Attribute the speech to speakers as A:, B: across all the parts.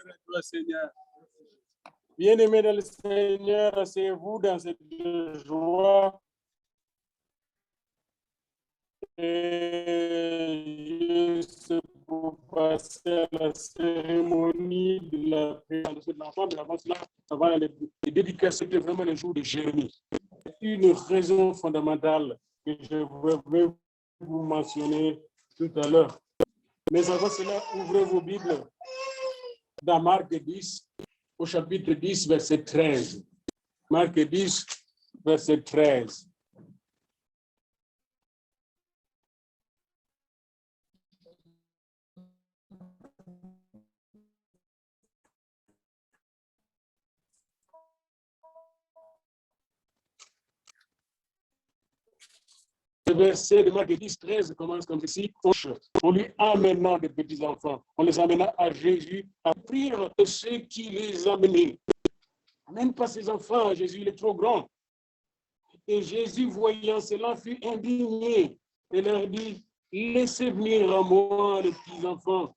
A: à toi, Seigneur. Bien-aimés dans le Seigneur, asseyez-vous dans cette joie. Et juste pour passer à la cérémonie de la présentation de l'enfant, mais avant cela, avant les dédicaces, c'était vraiment le jour de Jérémie. Une raison fondamentale que je vais vous mentionner tout à l'heure. Mais avant cela, ouvrez vos Bibles dans Marc 10, au chapitre 10, verset 13. Marc 10, verset 13. Le verset de Marc 10, 13 commence comme ceci. On lui amenant des petits-enfants, on les amena à Jésus à prier de ceux qui les amenaient. Même pas ses enfants, Jésus il est trop grand. Et Jésus, voyant cela, fut indigné et leur dit, laissez venir à moi les petits-enfants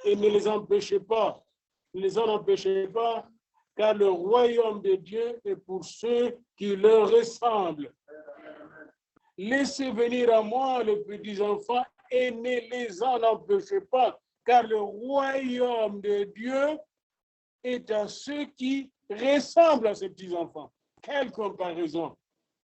A: et ne les empêchez pas. Ne les en empêchez pas, car le royaume de Dieu est pour ceux qui leur ressemblent. Laissez venir à moi les petits-enfants et ne les en empêchez pas, car le royaume de Dieu est à ceux qui ressemblent à ces petits-enfants. Quelle comparaison!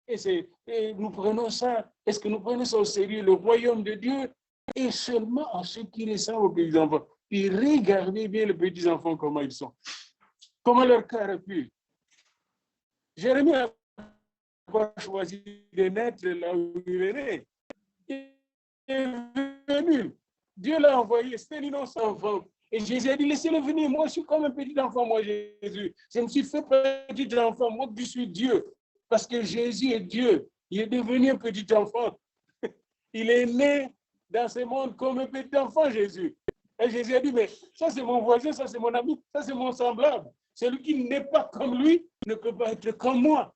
A: Et nous prenons ça, est-ce que nous prenons ça au sérieux? Le royaume de Dieu est seulement à ceux qui ressemblent aux petits-enfants. Et regardez bien les petits-enfants, comment ils sont. Comment leur cœur est pur. Jérémie a choisi de naître là où il est né. Il est venu. Dieu l'a envoyé, c'était l'innocent enfant. Et Jésus a dit, laissez-le venir. Moi, je suis comme un petit enfant, moi, Jésus. Je me suis fait petit enfant, moi, je suis Dieu. Parce que Jésus est Dieu. Il est devenu un petit enfant. Il est né dans ce monde comme un petit enfant, Jésus. Et Jésus a dit, mais ça, c'est mon voisin, ça, c'est mon ami, ça, c'est mon semblable. Celui qui n'est pas comme lui ne peut pas être comme moi.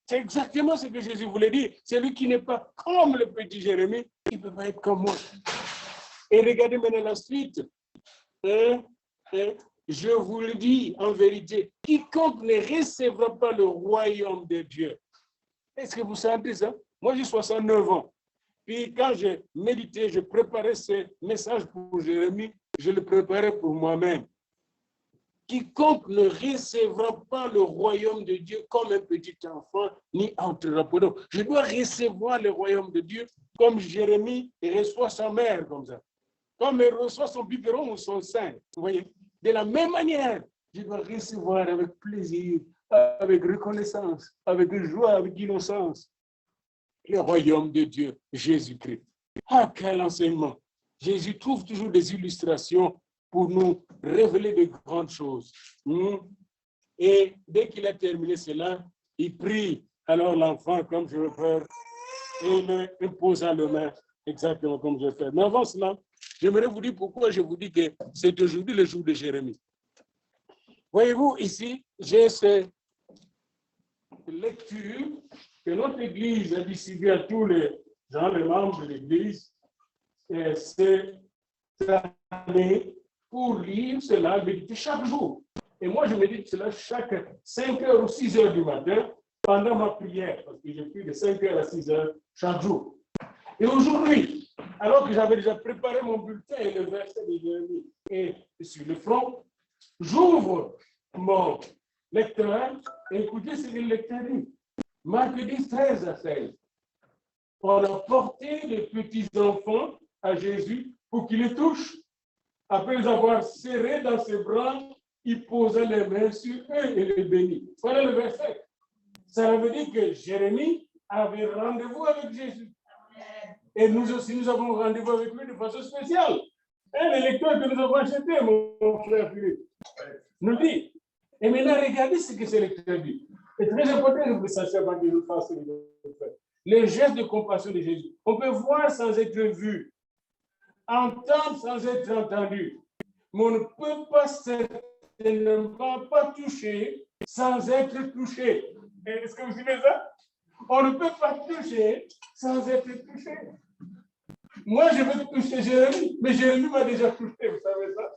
A: C'est exactement ce que Jésus voulait dire. Celui qui n'est pas comme le petit Jérémie, il ne peut pas être comme moi. Et regardez maintenant la suite. Je vous le dis en vérité, quiconque ne recevra pas le royaume de Dieu. Est-ce que vous sentez ça? Moi, j'ai 69 ans. Puis quand j'ai médité, je préparais ce message pour Jérémie, je le préparais pour moi-même. Quiconque ne recevra pas le royaume de Dieu comme un petit enfant, n'y entrera pas. Donc, je dois recevoir le royaume de Dieu comme Jérémie reçoit sa mère comme ça. Comme il reçoit son biberon ou son sein. Vous voyez? De la même manière, je dois recevoir avec plaisir, avec reconnaissance, avec joie, avec innocence, le royaume de Dieu, Jésus-Christ. Ah, quel enseignement! Jésus trouve toujours des illustrations pour nous révéler de grandes choses. Et dès qu'il a terminé cela, il prie alors l'enfant comme je veux faire et il impose à le main exactement comme je vais faire. Mais avant cela, j'aimerais vous dire pourquoi je vous dis que c'est aujourd'hui le jour de Jérémie. Voyez-vous, ici, j'ai cette lecture que notre Église a distribuée à tous les gens, les membres de l'Église, cette année pour lire cela, méditer chaque jour. Et moi, je médite cela chaque 5 heures ou 6 heures du matin pendant ma prière, parce que je prie de 5 heures à 6 heures chaque jour. Et aujourd'hui, alors que j'avais déjà préparé mon bulletin et le verset de Jérémie et sur le front, j'ouvre mon lecteur et écoutez ce que le lecteur dit. Marc 10, 13 à 16. On a porté les petits-enfants à Jésus pour qu'il les touche. Après les avoir serrés dans ses bras, il posa les mains sur eux et les bénit. Voilà le verset. Ça veut dire que Jérémie avait rendez-vous avec Jésus. Et nous aussi, nous avons rendez-vous avec lui de façon spéciale. Et le lecteur que nous avons acheté, mon frère Philippe, nous dit. Et maintenant, regardez ce que ce lecteur dit. C'est très important que vous sachiez avant de nous faire les gestes de compassion de Jésus. On peut voir sans être vu, entendre sans être entendu. Mais on ne peut pas certainement pas toucher sans être touché. Est-ce que vous suivez ça? On ne peut pas toucher sans être touché. Moi, je veux toucher Jérémie, mais Jérémie m'a déjà touché, vous savez ça?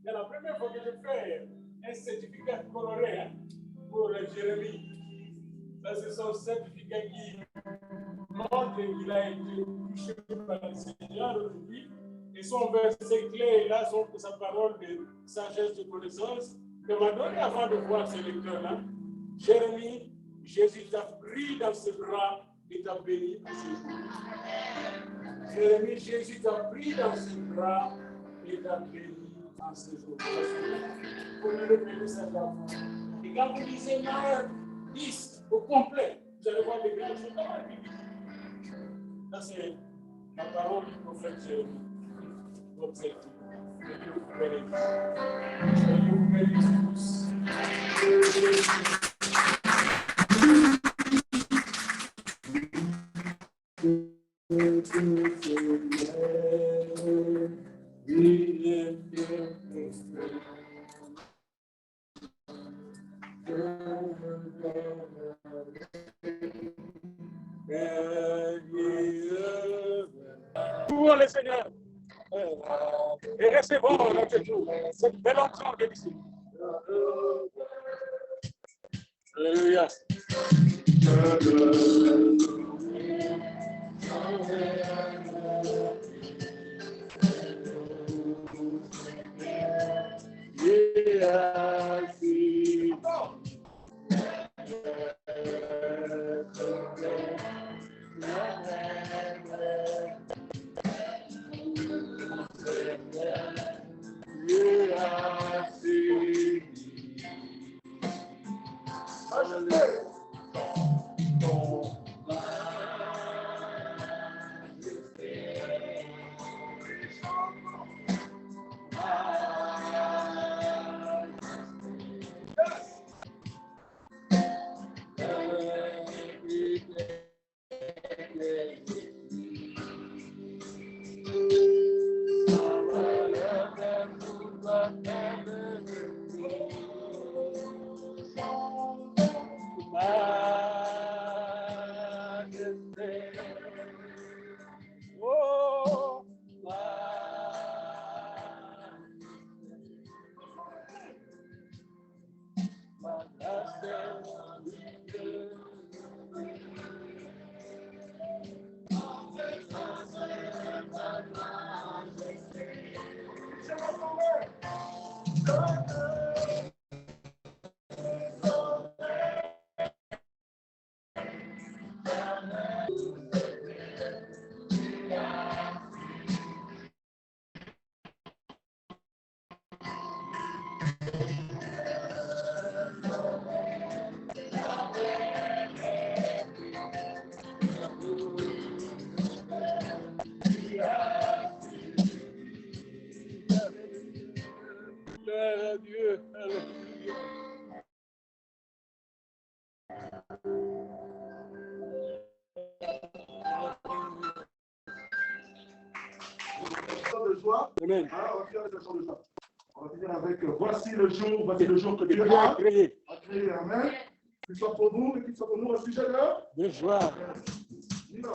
A: C'est la première fois que je fais un certificat coloré hein, pour Jérémie. Ça, c'est son certificat qui montre qu'il a été touché par le Seigneur aujourd'hui. Et son verset clé est là, sa parole de sagesse, de connaissance, que m'a donné avant de voir ce lecteur-là. Jérémie, Jésus t'a pris dans ses bras et t'a béni à ses jours. Jérémie, Jésus t'a pris dans ses bras et t'a béni à ses jours. Vous le répétez ça d'abord. Et quand vous lisez Marc 10 au complet, vous allez voir des grandes choses dans la Bible. Ça, c'est la parole du prophète Jérémie. Objectif. Que Dieu vous bénisse. Que Dieu vous bénisse tous. Pour le Seigneur. Et recevons cette belle entrée de ici. Alléluia. Amen.
B: On va finir avec voici le jour que Dieu a créé. Amen. Qu'il soit pour nous et qu'il soit pour nous au sujet de
A: joie.
B: Non.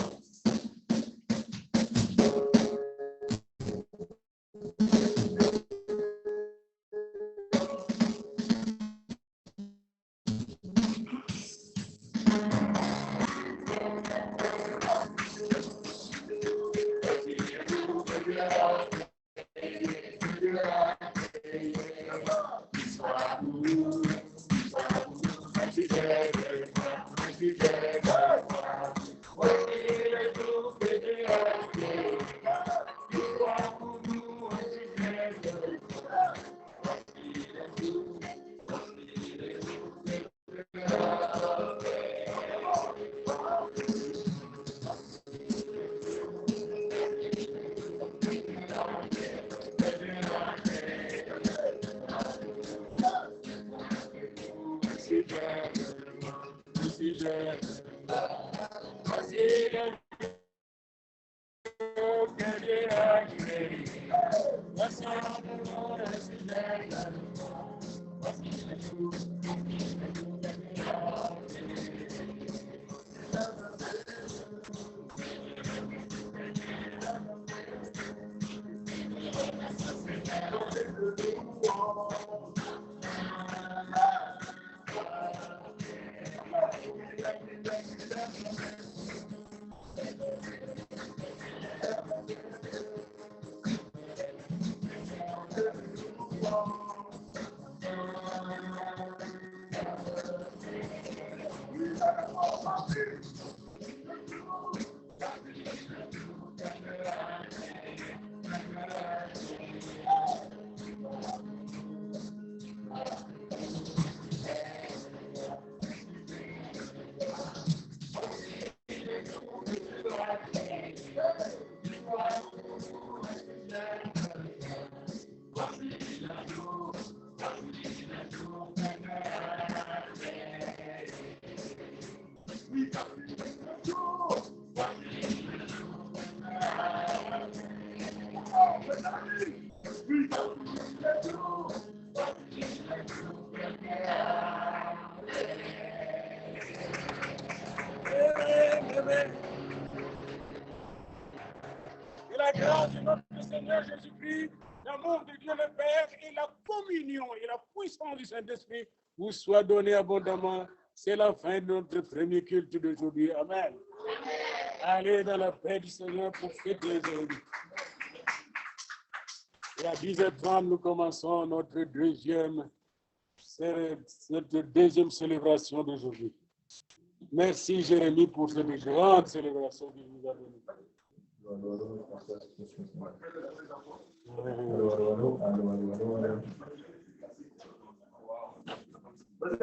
A: Et la grâce de notre Seigneur Jésus-Christ, l'amour de Dieu le Père et la communion et la puissance du Saint-Esprit vous soient donnés abondamment. C'est la fin de notre premier culte d'aujourd'hui. Amen. Allez dans la paix du Seigneur pour fêter aujourd'hui. Et à 10h30, nous commençons notre deuxième célébration d'aujourd'hui. Merci Jérémie pour cette grande célébration que vous avez donnée.
B: Vas-y,